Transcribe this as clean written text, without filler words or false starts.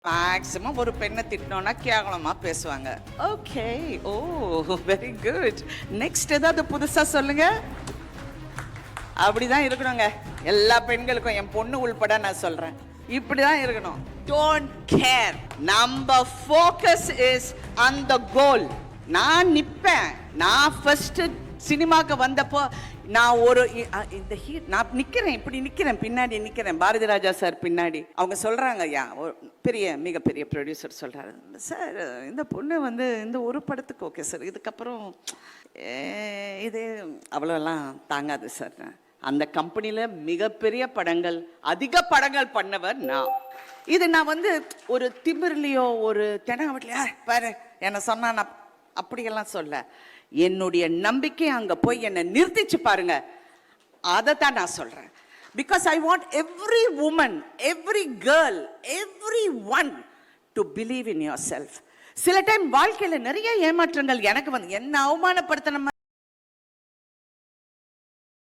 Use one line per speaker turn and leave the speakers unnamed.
Maximum ஒரு பெண்ணை திட்டினோன்னா கேவலமா பேசுவாங்க. ஓகே, ஓ வெரி குட். நெக்ஸ்ட் ஏதாவது புதுசா சொல்லுங்க. அப்படிதான் இருக்கணுங்க எல்லா பெண்களுக்கும், என் பொண்ணு உள்பட நான் சொல்றேன். இப்படிதான் இருக்கணும். Don't care. நம்ம ஃபோக்கஸ் இஸ் ஆன் த கோல். நான் நிப்பேன். நான் ஃபர்ஸ்ட் சினிமாக்கு வந்தப்போ நான் ஒரு இந்த நான் நிக்கிறேன், இப்படி நிக்கிறேன், பின்னாடி நிக்கிறேன், பாரதி ராஜா சார் பின்னாடி. அவங்க சொல்றாங்க, பெரிய மிகப்பெரிய ப்ரொடியூசர் சொல்றாரு, சார் இந்த பொண்ணு வந்து இந்த ஒரு படத்துக்கு ஓகே சார், இதுக்கப்புறம் இது அவ்வளோலாம் தாங்காது சார். அந்த கம்பெனியில் மிகப்பெரிய படங்கள், அதிக படங்கள் பண்ணவர் நான். இது நான் வந்து ஒரு திமிர்லையோ ஒரு தெனாவட்லையோ பாரு என்ன சொன்னா நான் அப்படியெல்லாம் சொல்ல. என்னுடைய நம்பிக்கை அங்க போய் என்னை நிறுத்திச்சு பாருங்க, அதை தான் நான் சொல்றேன். Because I want every woman, every girl, every one to believe in yourself. சில டைம் வாழ்க்கையில நிறைய ஏமாற்றங்கள் எனக்கு வந்து என்ன அவமானப்படுத்தின